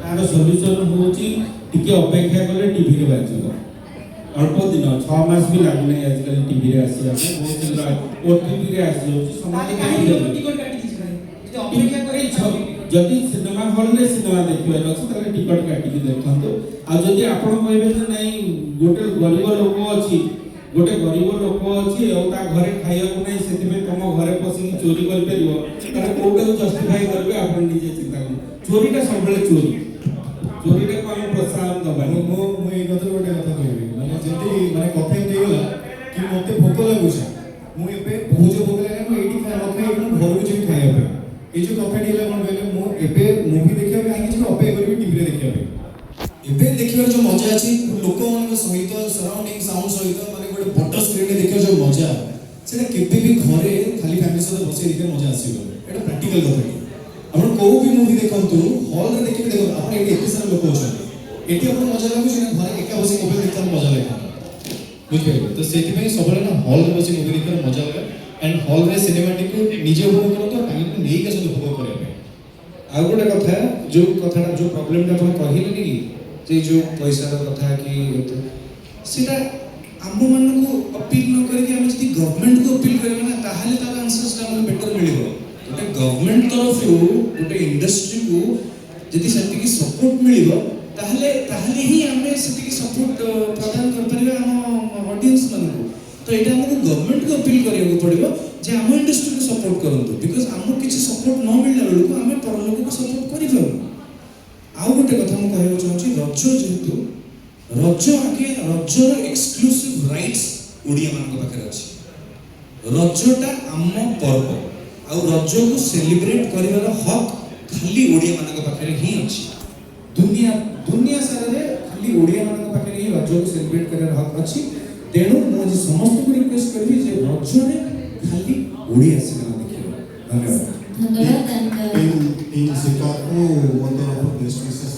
तार सल्यूशन होची टिके अपेक्षा कले टीवी रे बाजिबो अल्प दिन 6 मास भी लागने आजकल टीवी रे आसी आमे बहुत दिन ओटीटी रे आसी होची समाज काहे टिकट काटी दिस भाई जो अपेक्षा करे जदि सिनेमा हॉल रे सिनेमा देखिबार अछि ताले टिकट काटी के देखंतो आ जदि आपण कहबे जे नै गोटे गरीब लोक अछि गोटे गरीब लोक अछि और ता घरे खाइया को नै सेति में तम घरे पसी चोरी कर परिबो ताले कोटे जस्टिफाई करबे आपण निजे चिंता कर चोरीटा सबले चोरी चोरीटा को हम प्रोत्साहन दबानी मो ए कथा गोटे कथा कहबी माने जेति माने कथा देला कि मते भोक लागुछ मु एबे बहुत भोक लागे मु एठी खा रखे एठु घर को जे खाइया पे ए जो कथा देला कोन कहले मु एबे मूवी देखिया पे काहे कि अपेक्षा करबी टीवी रे देखिया पे एबे देखिबार जो मजा अछि लोक मन सहित सराउंडिंग साउंड सहित माने गोटे बड़ स्क्रीन रे देखिया जो मजा सेटा केबे भी घरे खाली फैमिली साथ बसे देखिया मजा आसीबो एटा प्रैक्टिकल कथा आपण को भी मूवी देखंतु हॉल रे देखि देखो आपण एटी एते सारा लोक अछन एटी आपण मजा लागु छै ना घरे एका बसे मोबाइल देखता मजा लागे बुझबे तो सेति में सबले ना हॉल रे बसे मूवी देखकर मजा लागे एंड हॉल रे सिनेमैटिक को निजे उपभोग करो तो काहे को नेई के सब उपभोग करे आ गोटे कथा जो कथाटा जो प्रॉब्लमटा आपण कहिले नि जे जो पैसा रो कथा कि सीधा आम मन को अपील न करके हम जदी गवर्नमेंट को अपील करबे ना ताहाले तार आंसर्स ता हम बेटर मिलिबो गोटे गवर्नमेंट तरफ गोटे इंडस्ट्री को जदि सेति की सपोर्ट मिलिबो ताहाले ही हमें सेति की सपोर्ट प्रदान कर परिबे हम ऑडियंस मन को तो एटा हमको गवर्नमेंट को अपील करियो पड़िबो जे हम इंडस्ट्री को सपोर्ट करंतु बिकॉज़ हमको किछि सपोर्ट न मिलला बेलको हमें पर लोक को सपोर्ट करि परु आउ गोटे कथा हम कहबो चाहूची रज जेतु रज आगे रजर एक्सक्लूसिव राइट्स ओडिया मान को पाखे अछि रजटा आम पर्व आउ रज को सेलिब्रेट करिवार हक खाली ओडिया मान को पाखे ही अछि दुनिया सारा रे खाली ओडिया मान को पाखे ही रज को सेलिब्रेट करिवार हक अछि तेणु मो जे समस्त को रिक्वेस्ट करबी जे रज रे खाली ओडिया सिनेमा देखियो धन्यवाद धन्यवाद इन सिकाको वन ऑफ बेस्ट विशेष